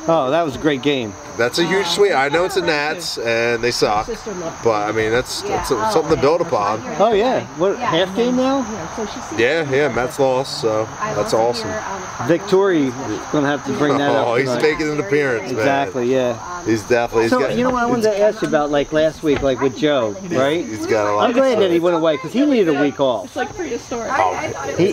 Oh, that was a great game. That's a huge swing. I know it's the Nats and they suck, but I mean that's something to build upon. Oh yeah, what, half game now? Yeah, Mets lost, so that's awesome. Victory is gonna have to bring that up. Oh, he's making an appearance, man. Exactly, yeah. He's definitely. So you know what I wanted to ask you about, like last week, like with Joe, right? He's got a lot. I'm glad that he went away because he needed a week off. It's like prehistoric.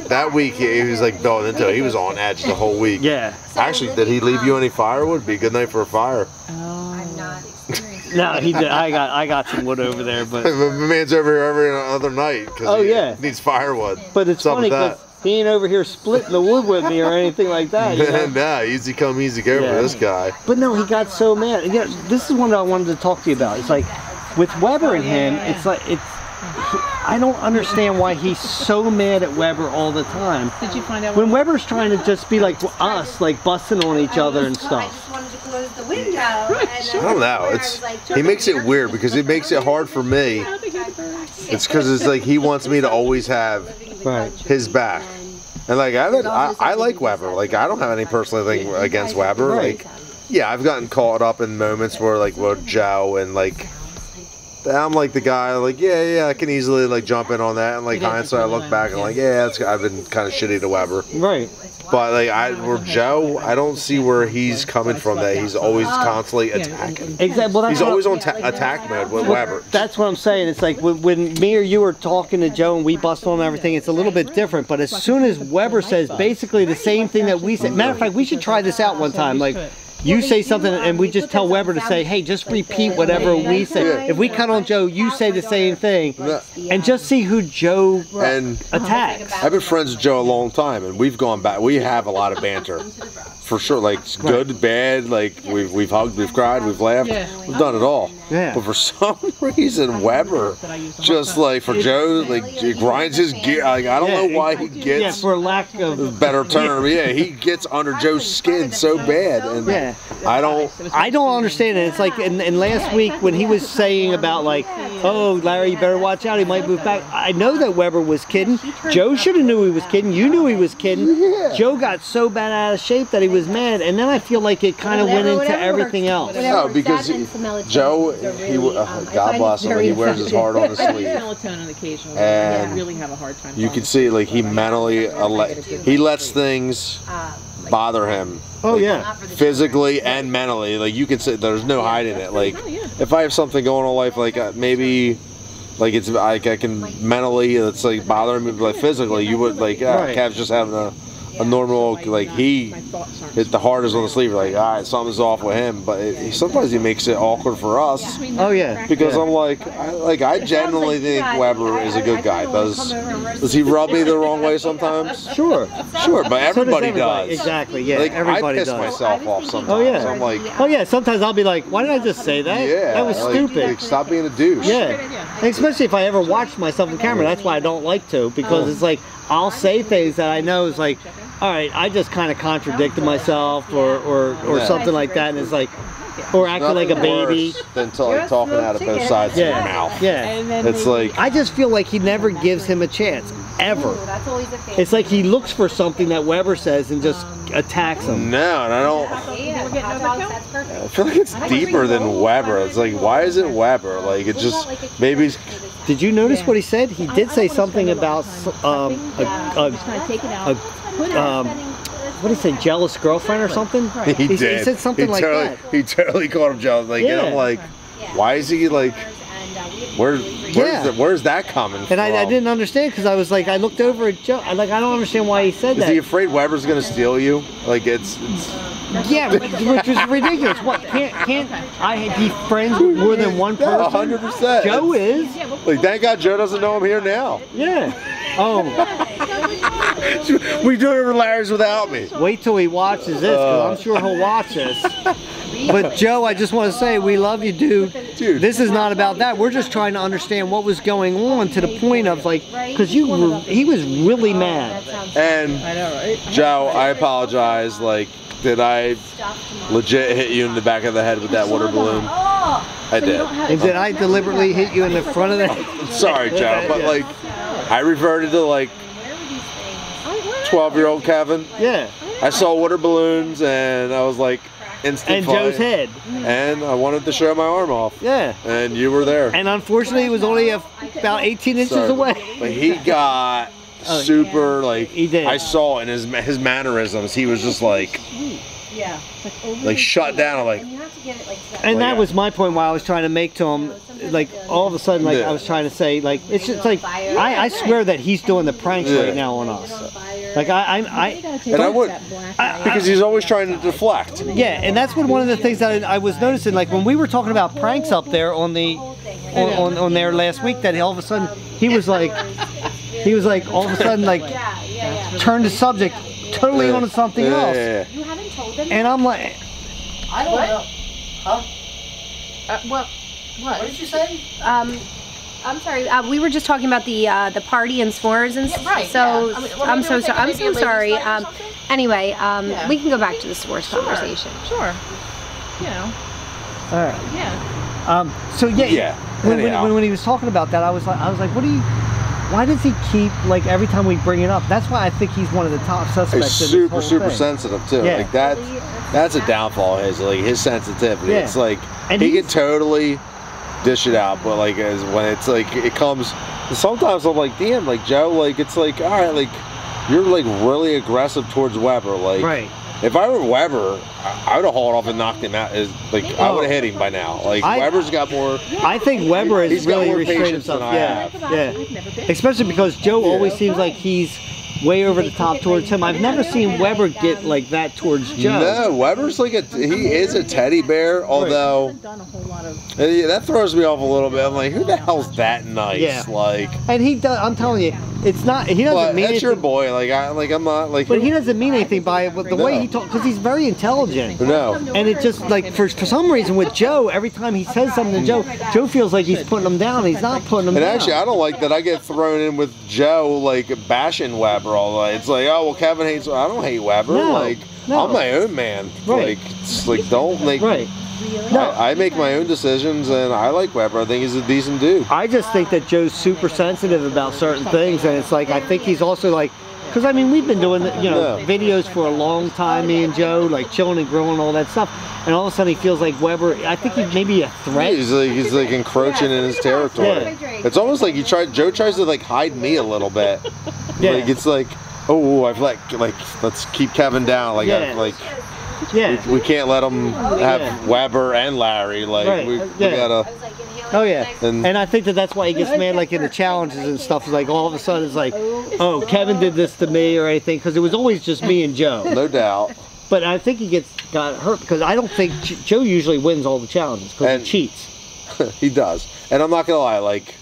That week he was like building into it. He was on edge the whole week. Yeah. Actually, did he leave you any firewood? Be a good night for a fire. I'm not experienced. No, he did. I got some wood over there, but the man's over here every other night because he needs firewood. But it's funny because he ain't over here splitting the wood with me or anything like that. You know? Nah, easy come, easy go for this guy. But no, he got so mad. Yeah, this is one that I wanted to talk to you about. It's like with Weber and him, it's like I don't understand why he's so mad at Weber all the time. Did you find out when Weber's trying to just be like us, like busting on each other and stuff? I just wanted to close the window. I don't know. He makes it weird because it makes it hard for me. It's because it's like he wants me to always have his back. And like I like Weber. Like I don't have any personal thing against Weber. Like yeah, I've gotten caught up in moments where like with Joe and like I'm like the guy like yeah I can easily like jump in on that and like hindsight I look back and like I've been kind of shitty to Weber. Right. But like with Joe, I don't see where he's coming from. That he's always constantly attacking. Exactly. Well, he's always on attack mode with Weber. That's what I'm saying. It's like when me or you are talking to Joe and we bust on everything, it's a little bit different. But as soon as Weber says basically the same thing that we said, matter of fact, we should try this out one time. Like you say something and we just tell Weber to say, hey, just repeat whatever we say. If we cut on Joe, you say the same thing, and just see who Joe attacks. I've been friends with Joe a long time, and we've gone back. We have a lot of banter, for sure. Like good, bad. Like we've hugged, we've cried, we've laughed, we've done it all. Yeah. But for some reason, Weber, just like for Joe, like he grinds his gear. Like I don't know why he gets. For lack of a better term, he gets under Joe's skin so bad, and I don't understand it. It's like in last week when he was saying about like, oh Larry, you better watch out, he might move back. I know that Weber was kidding. Joe should have knew he was kidding. You knew he was kidding. Joe got so bad out of shape that he was mad, and then I feel like it kind of went into everything else. No, because Joe, God bless him, he wears his heart on his sleeve. And really have a hard time. You can see like he mentally he lets things bother him. Oh yeah, physically and mentally. Like you can say, there's no hiding it. Like if I have something going on in life, like maybe, like it's like I can mentally, it's like bothering me, but like physically, you would like Kev's just having a normal like he hit the heart is on the sleeve. Like all right, something's off with him, but sometimes he makes it awkward for us. Oh yeah, because I'm like I genuinely think Weber is a good guy. Does he rub me the wrong way sometimes? Sure, but everybody does. Exactly, yeah. Like, everybody I piss myself off sometimes. Oh yeah. I'm like, oh yeah. Sometimes I'll be like, why did I just say that? Yeah, that was stupid. Like, stop being a douche. Yeah, and especially if I ever watch myself on camera. That's why I don't like to, because it's like I'll say things that I know is like, all right, I just kind of contradicted myself or something like that, and it's like, or acting like a baby. Than talking out of both sides of your mouth. Yeah, it's like I just feel like he never gives him a chance ever. It's like he looks for something that Weber says and just attacks him. No, and I don't. I feel like it's deeper than Weber. It's like, why is it Weber? Like it just maybe. Did you notice what he said? He did say something about what did he say, jealous girlfriend or something? He did. He said something like that. He totally called him jealous. Like, and I'm like, why is he like, where's that coming from? And I didn't understand because I was like, I looked over at Joe. I don't understand why he said that. Is he afraid Weber's going to steal you? Like it's yeah, which is ridiculous. What, can't I be friends with more than one person? 100%. Joe is. Like, thank God Joe doesn't know I'm here now. Yeah. Oh. We do it with Larry's without me. Wait till he watches this, because I'm sure he'll watch this. But Joe, I just want to say, we love you, dude. This is not about that. We're just trying to understand what was going on to the point of like, because he was really mad. And I know, right? Joe, I apologize. Like, did I legit hit you in the back of the head with that water balloon? I did. And did I deliberately hit you in the front of the head? Sorry, Joe, but like, I reverted to like 12-year-old Kevin. Yeah. I saw water balloons and I was like, instant and fight. Joe's head. And I wanted to show my arm off. Yeah. And you were there. And unfortunately, it was only about 18 inches So, away. But he got super, like, he did. I saw in his mannerisms, he was just like, like shut down. I'm like, and that was my point why I was trying to make to him, like, all of a sudden, like, I was trying to say, like, it's just like, I swear that he's doing the pranks right now on us. Like, and I would, because he's always trying to deflect. Yeah, and that's one of the things that I was noticing, like, when we were talking about pranks up there on the, on there last week, that all of a sudden, he was like, all of a sudden, like, turned the subject totally onto something else. You haven't told them? And I'm like, I don't know. Huh? What? What did you say? I'm sorry. We were just talking about the party and s'mores and stuff. right, So yeah. I mean, well, I'm maybe so we're sorry. thinking I'm maybe a so sorry. ladies' night or something? Anyway, Yeah. we can go back to the s'mores conversation. Sure. You know. all right. Yeah. So Yeah. Anyhow. when he was talking about that, I was like, what do you? Why does he keep, like, every time we bring it up? That's why I think he's one of the top suspects. He's in this whole super thing. sensitive too. Yeah. Like that's a downfall of his, like his sensitivity. Yeah. It's like And he he's- can totally dish it out, but like as when it's like it comes, sometimes I'm like, damn, like Joe, like it's like, all right, like you're like really aggressive towards Weber. Like Right. if I were Weber, I would have hauled off and knocked him out. I would have hit him by now. Like Weber's got more. I think Weber has He's got really more restrained patience himself. than I Yeah, have. yeah. Especially because Joe always seems like he's way over the top towards him. I've never seen Weber get like that towards Joe. No, Weber's like he is a teddy bear, although Done a whole lot of. that throws me off a little bit. I'm like, who the hell's that nice? Yeah. Like, And he does. I'm telling you, it's not. He doesn't well, mean that's your anything. boy. I'm not like. But he doesn't mean anything by it. But the way No. he talks, because he's very intelligent. No. And it just like for some reason with Joe, every time he says something to Joe, Joe feels like he's putting him down. He's not putting him And down. actually, I don't like that I get thrown in with Joe, like bashing Weber all the way. It's like, oh well, Kevin hates. I don't hate Weber. No, Like no. I'm my own man. Right. Like it's like don't make. Right. No. I make my own decisions, and I like Weber. I think he's a decent dude. I just think that Joe's super sensitive about certain things, and it's like I think he's also like, because I mean we've been doing videos for a long time, me and Joe, like chilling and grilling, all that stuff, and all of a sudden he feels like Weber. I think he may be a threat. He's like encroaching in his territory. Yeah. It's almost like Joe tries to like hide me a little bit. Yeah. Like it's like, oh, I've like let's keep Kevin down. Like Yeah. Yeah. we can't let him have Weber and Larry. Like Right. we Yeah. gotta. Oh yeah. And- And I think that's why he gets mad, like in the challenges and stuff. Like all of a sudden it's like, oh, Kevin did this to me or anything, because it was always just me and Joe. No doubt. But I think he got hurt because I don't think Joe usually wins all the challenges because And- he cheats. He does. And I'm not gonna lie, like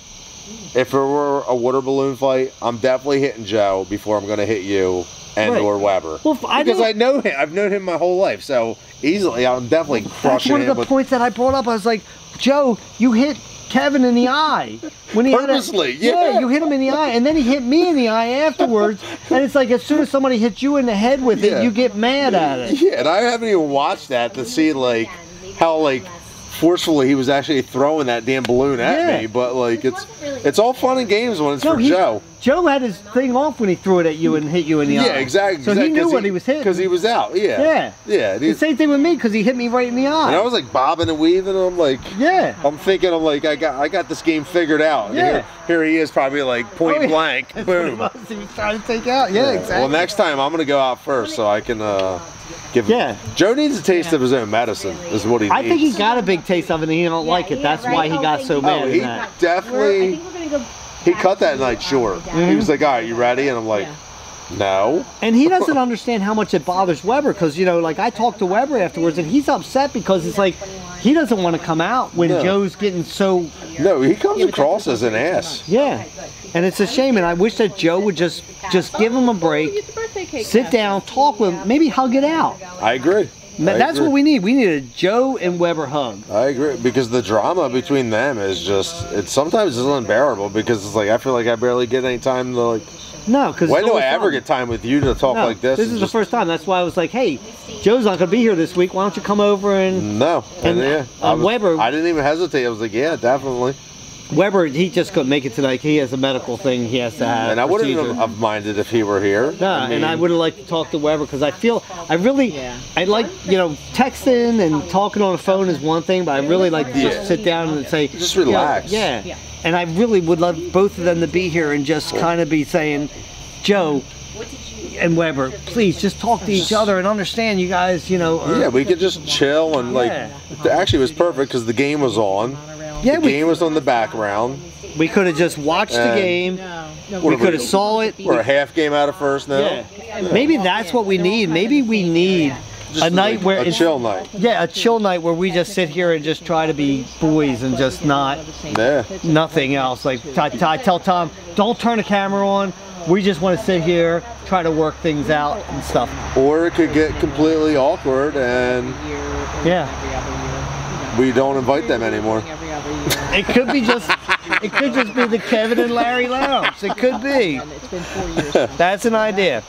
if it were a water balloon fight, I'm definitely hitting Joe before I'm gonna hit you and Right. or Weber. Well, Because I know him. I've known him my whole life, so easily I'm definitely That's crushing one him of the with points that I brought up. I was like, Joe, you hit Kevin in the eye when he Purposely, had yeah. you hit him in the eye, and then he hit me in the eye afterwards. And it's like as soon as somebody hits you in the head with it, Yeah. you get mad at it. Yeah, and I haven't even watched that to see like how like forcefully he was actually throwing that damn balloon at Yeah. me. But like it's all fun and games when it's No, for Joe. Joe had his thing off when he threw it at you and hit you in the eye. Yeah, exactly. So he knew what he was hitting. because he was out. Yeah. Yeah. Yeah. The same thing with me because he hit me right in the eye. And I was like bobbing and weaving. And I'm like, Yeah. I'm thinking, I'm like, I got this game figured out. And Yeah. Here he is, probably like point Oh, yeah. blank, boom. He was trying to take out. Yeah, exactly. Well, next time I'm gonna go out first so I can give. Yeah. Joe needs a taste of his own medicine. Is what he needs. I think he got a big taste of it and he don't like it. That's why he got so mad Oh, at he that. definitely. He cut that night short. He was like, all right, you ready? And I'm like, no. And he doesn't understand how much it bothers Weber because, like I talked to Weber afterwards and he's upset because it's like he doesn't want to come out when No. Joe's getting so, No, he comes across as an ass. yeah. And it's a shame, and I wish that Joe would just give him a break, Get the birthday cake. sit down, talk with him, maybe hug it out. I agree. That's what we need. We need a Joe and Weber hug. I agree because the drama between them is just sometimes it's unbearable because it's like I feel like I barely get any time to like. No, because When do I ever get time with you to talk No, like this? This and is just- the first time. That's why I was like, hey, Joe's not going to be here this week. Why don't you come over and... No, And, yeah, Weber- I didn't even hesitate. I was like, yeah, definitely. Weber, he just couldn't make it tonight. He has a medical thing he has to have. And I wouldn't have minded if he were here. Nah, and I would have liked to talk to Weber because I like, you know, texting and talking on the phone is one thing, but I really like to just sit down and say, just relax. You know, yeah. And I really would love both of them to be here and just kind of be saying, Joe and Weber, please just talk to each other and understand you guys, you know. Yeah, we could just chill and like, actually it was perfect because the game was on. Yeah, the game was on the background. We could have just watched the game. We could have saw it. We're a half game out of first now. Yeah. Maybe that's what we need. Maybe we need just a night where a chill night. Yeah, a chill night where we just sit here and just try to be boys and just not nothing else. Like I tell Tom, don't turn the camera on. We just want to sit here, try to work things out and stuff. Or it could get completely awkward and we don't invite them anymore. It could be just be the Kevin and Larry Lounge. It could be. That's an idea.